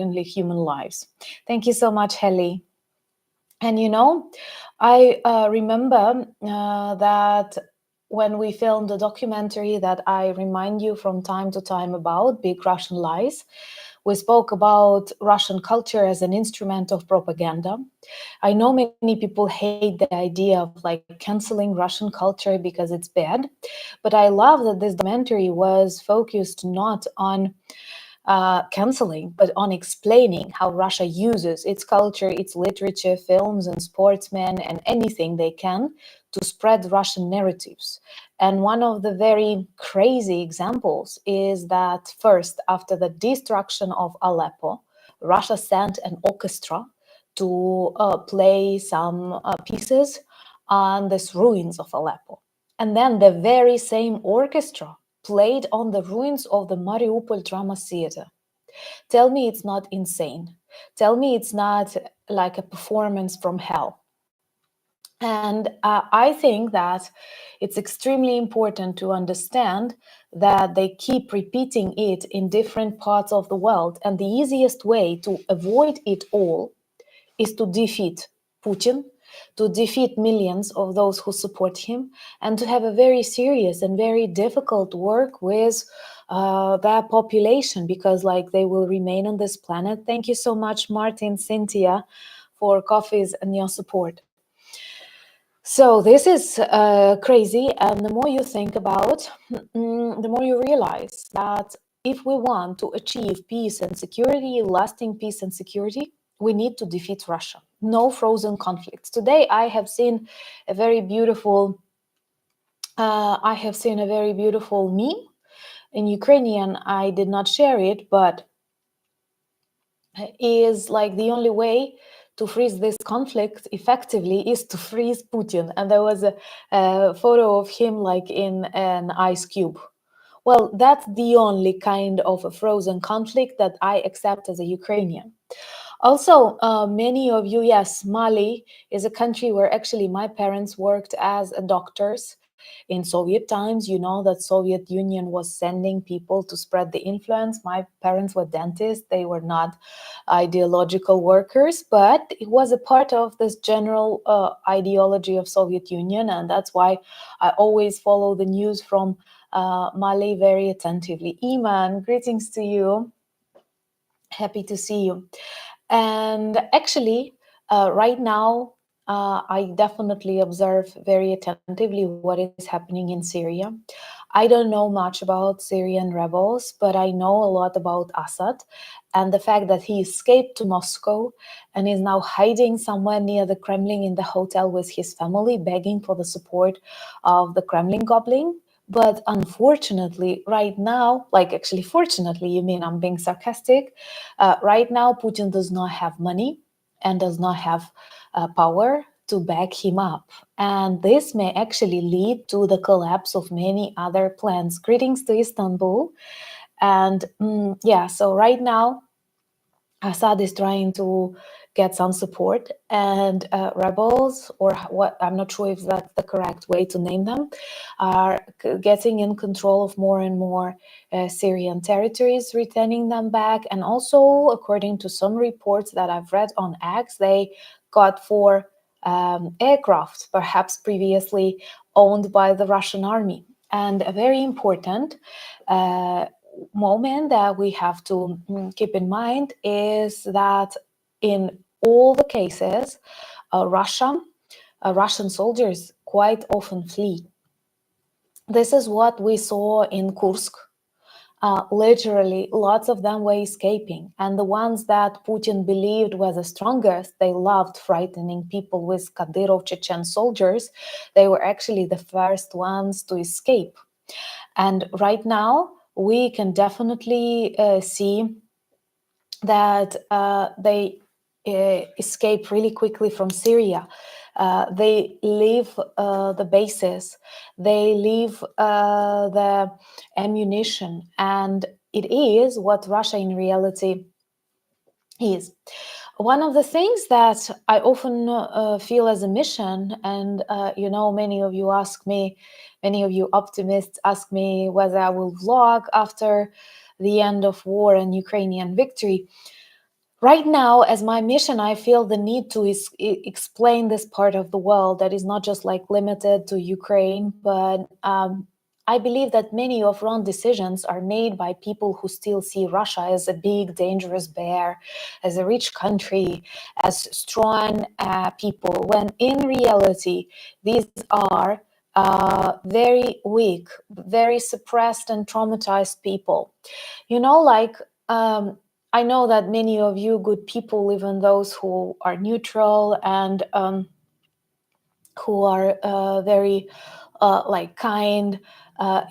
certainly human lives. Thank you so much, Heli. And I remember that when we filmed the documentary that I remind you from time to time about, Big Russian Lies, we spoke about Russian culture as an instrument of propaganda. I know many people hate the idea of like canceling Russian culture because it's bad, but I love that this documentary was focused not on canceling, but on explaining how Russia uses its culture, its literature, films, and sportsmen, and anything they can to spread Russian narratives. And one of the very crazy examples is that first, after the destruction of Aleppo, Russia sent an orchestra to play some pieces on these ruins of Aleppo. And then the very same orchestra played on the ruins of the Mariupol Drama Theater. Tell me it's not insane. Tell me it's not like a performance from hell. And I think that it's extremely important to understand that they keep repeating it in different parts of the world. And the easiest way to avoid it all is to defeat Putin, to defeat millions of those who support him, and to have a very serious and very difficult work with their population, because like they will remain on this planet. Thank you so much, Martin, Cynthia, for coffees and your support. So this is crazy, and the more you think about, the more you realize that if we want to achieve peace and security, lasting peace and security, we need to defeat Russia. No frozen conflicts. Today, I have seen a very beautiful meme in Ukrainian. I did not share it, but is like the only way to freeze this conflict effectively is to freeze Putin. And there was a photo of him like in an ice cube. Well, that's the only kind of a frozen conflict that I accept as a Ukrainian. Also, many of you, yes, Mali is a country where actually my parents worked as doctors. In Soviet times, you know that Soviet Union was sending people to spread the influence. My parents were dentists. They were not ideological workers, but it was a part of this general ideology of Soviet Union. And that's why I always follow the news from Mali very attentively. Iman, greetings to you. Happy to see you. And actually, right now, I definitely observe very attentively what is happening in Syria. I don't know much about Syrian rebels, but I know a lot about Assad and the fact that he escaped to Moscow and is now hiding somewhere near the Kremlin in the hotel with his family, begging for the support of the Kremlin goblin. But unfortunately, right now, like actually fortunately, you mean I'm being sarcastic, right now Putin does not have money and does not have power to back him up. And this may actually lead to the collapse of many other plans. Greetings to Istanbul. And yeah, so right now, Assad is trying to get some support, and rebels, or what, I'm not sure if that's the correct way to name them, are getting in control of more and more Syrian territories, returning them back. And also, according to some reports that I've read on X, they got 4 aircraft, perhaps previously owned by the Russian army. And a very important moment that we have to keep in mind is that in all the cases, Russian soldiers quite often flee. This is what we saw in Kursk. Literally, lots of them were escaping. And the ones that Putin believed were the strongest, they loved frightening people with Kadyrov Chechen soldiers. They were actually the first ones to escape. And right now, we can definitely see that they escape really quickly from Syria. They leave the bases, they leave the ammunition, and it is what Russia in reality is. One of the things that I often feel as a mission, and many of you ask me, many of you optimists ask me whether I will vlog after the end of war and Ukrainian victory. Right now, as my mission, I feel the need to explain this part of the world that is not just like limited to Ukraine, but I believe that many of wrong decisions are made by people who still see Russia as a big, dangerous bear, as a rich country, as strong people, when in reality, these are very weak, very suppressed and traumatized people. You know, like, I know that many of you good people, even those who are neutral and who are very like kind,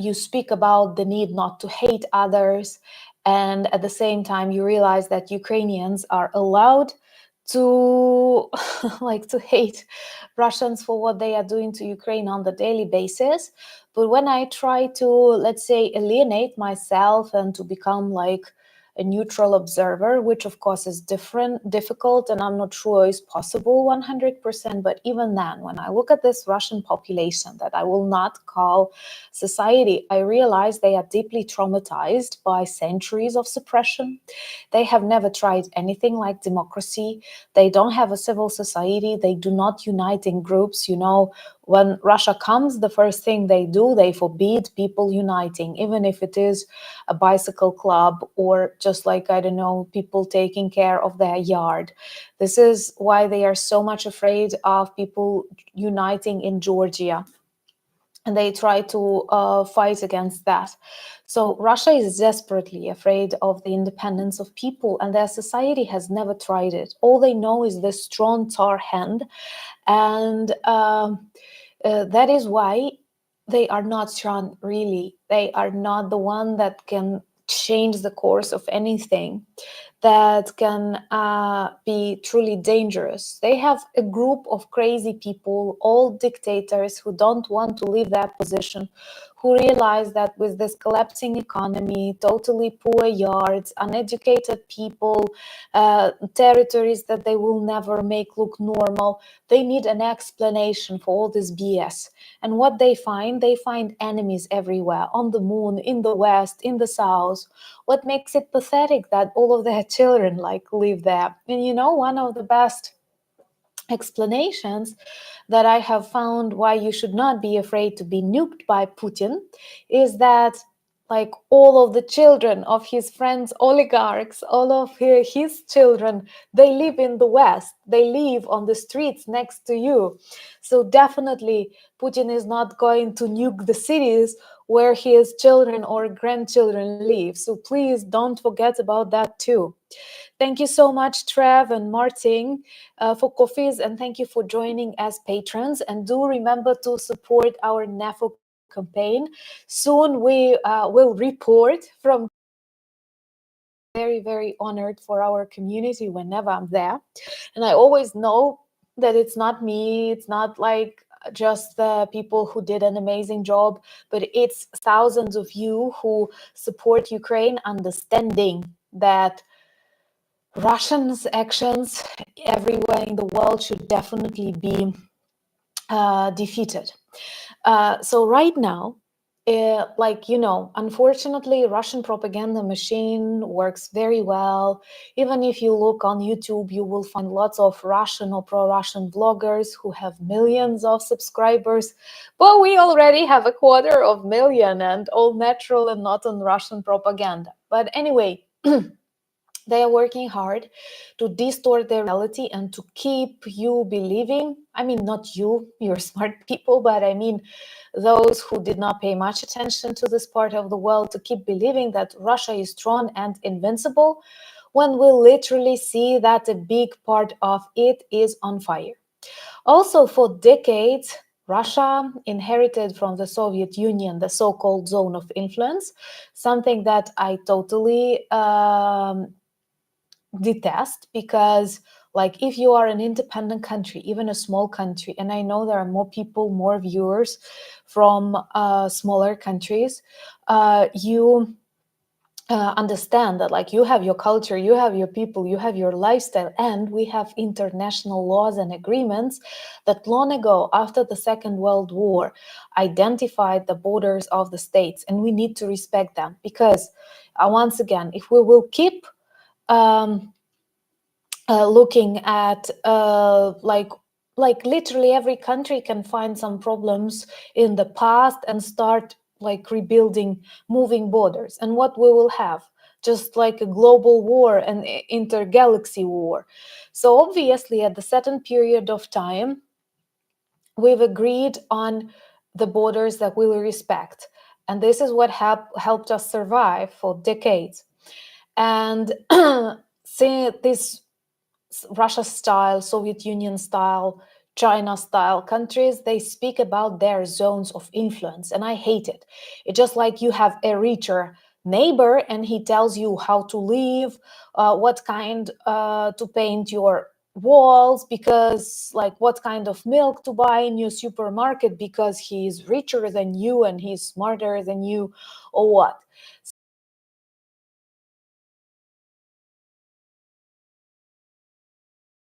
you speak about the need not to hate others, and at the same time you realize that Ukrainians are allowed to like to hate Russians for what they are doing to Ukraine on the daily basis. But when I try to, let's say, alienate myself and to become like a neutral observer, which of course is difficult, and I'm not sure is possible 100%. But even then, when I look at this Russian population that I will not call society, I realize they are deeply traumatized by centuries of suppression. They have never tried anything like democracy. They don't have a civil society. They do not unite in groups. You know, when Russia comes, the first thing they do, they forbid people uniting, even if it is a bicycle club or just like, I don't know, people taking care of their yard. This is why they are so much afraid of people uniting in Georgia. And they try to fight against that. So Russia is desperately afraid of the independence of people, and their society has never tried it. All they know is the strong Tsar hand, and that is why they are not strong, really. They are not the one that can change the course of anything, that can be truly dangerous. They have a group of crazy people, all dictators who don't want to leave their position, who realize that with this collapsing economy, totally poor yards, uneducated people, territories that they will never make look normal, they need an explanation for all this BS. And what they find enemies everywhere, on the moon, in the west, in the south. What makes it pathetic that all of their children like live there? And you know, one of the best explanations that I have found why you should not be afraid to be nuked by Putin is that like all of the children of his friends oligarchs, all of his children, they live in the West, they live on the streets next to you. So definitely Putin is not going to nuke the cities where his children or grandchildren live. So please don't forget about that too. Thank you so much, Trev and Martin, for coffees, and thank you for joining as patrons. And do remember to support our NAFO campaign. Soon we will report from very, very honored for our community whenever I'm there. And I always know that it's not me, it's not like just the people who did an amazing job, but it's thousands of you who support Ukraine, understanding that Russians' actions everywhere in the world should definitely be defeated. So right now, like, you know, unfortunately, Russian propaganda machine works very well. Even if you look on YouTube, you will find lots of Russian or pro-Russian vloggers who have millions of subscribers. But we already have 250,000 and all natural and not on Russian propaganda. But anyway, they are working hard to distort their reality and to keep you believing. I mean, not you, you're smart people, but I mean those who did not pay much attention to this part of the world, to keep believing that Russia is strong and invincible, when we literally see that a big part of it is on fire. Also, for decades, Russia inherited from the Soviet Union the so-called zone of influence, something that I totally detest, because like if you are an independent country, even a small country, and I know there are more people, more viewers from smaller countries, you understand that like you have your culture, you have your people, you have your lifestyle, and we have international laws and agreements that long ago, after the Second World War, identified the borders of the states, and we need to respect them. Because once again, if we will keep looking at like literally every country can find some problems in the past and start like rebuilding, moving borders. And what we will have, just like a global war, an intergalaxy war. So obviously at the certain period of time we've agreed on the borders that we will respect, and this is what helped us survive for decades. And see this Russia style, Soviet Union style, China style countries, they speak about their zones of influence. And I hate it. It's just like you have a richer neighbor and he tells you how to live, what kind to paint your walls, because like what kind of milk to buy in your supermarket because he's richer than you and he's smarter than you, or what.